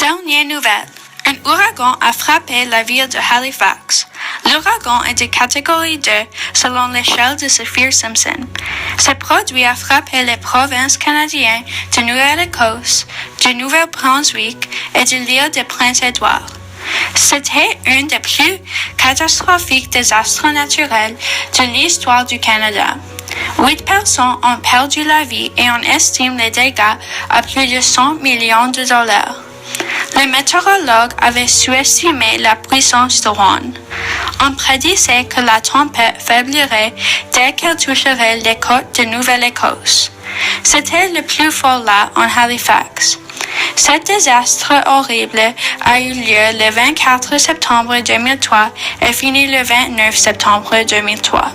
Dernière nouvelle. Un ouragan a frappé la ville de Halifax. L'ouragan est de catégorie 2 selon l'échelle de Saffir-Simpson. Ce produit a frappé les provinces canadiennes de Nouvelle-Écosse, du Nouveau-Brunswick et de l'île de Prince-Édouard. C'était un des plus catastrophiques désastres naturels de l'histoire du Canada. 8 personnes ont perdu la vie et on estime les dégâts à plus de 100 millions de dollars. Les météorologues avaient sous-estimé la puissance de Juan. On prédisait que la tempête faiblirait dès qu'elle toucherait les côtes de Nouvelle-Écosse. C'était le plus fort là en Halifax. Cet désastre horrible a eu lieu le 24 septembre 2003 et fini le 29 septembre 2003.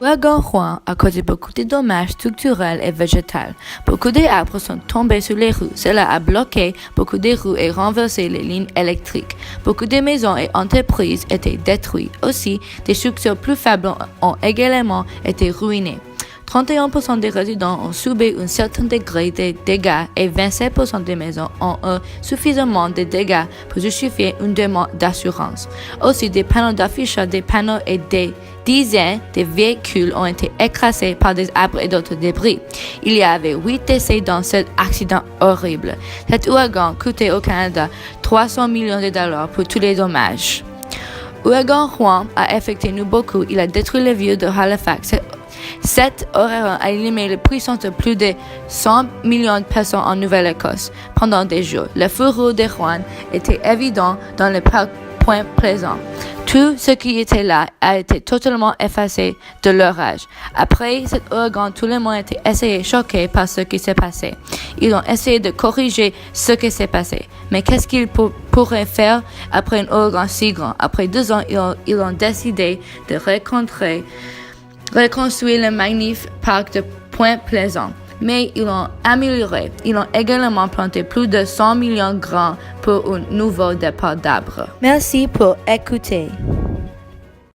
L'ouragan Juan a causé beaucoup de dommages structurels et végétaux. Beaucoup d'arbres sont tombés sur les rues. Cela a bloqué beaucoup de rues et renversé les lignes électriques. Beaucoup de maisons et entreprises étaient détruites. Aussi, des structures plus faibles ont également été ruinées. 31% des résidents ont subi un certain degré de dégâts et 27% des maisons ont eu suffisamment de dégâts pour justifier une demande d'assurance. Aussi, des panneaux d'affichage, des panneaux et des dizaines de véhicules ont été écrasés par des arbres et d'autres débris. Il y avait 8 décès dans cet accident horrible. Cet ouragan coûtait au Canada 300 millions de dollars pour tous les dommages. L'ouragan Juan a affecté nous beaucoup. Il a détruit les villes de Halifax. Cet ouragan a éliminé la puissance de plus de 100 millions de personnes en Nouvelle-Écosse pendant des jours. Le fureur de Juan était évident dans le parc Point Pleasant. Tout ce qui était là a été totalement effacé de l'orage. Après cet ouragan, tout le monde a été choqué par ce qui s'est passé. Ils ont essayé de corriger ce qui s'est passé. Mais qu'est-ce qu'ils pourraient faire après un ouragan si grand? Après 2 ans, ils ont décidé de reconstruire le magnifique parc de Point Pleasant. Mais ils l'ont amélioré. Ils ont également planté plus de 100 millions de grains pour un nouveau départ d'arbres. Merci pour écouter.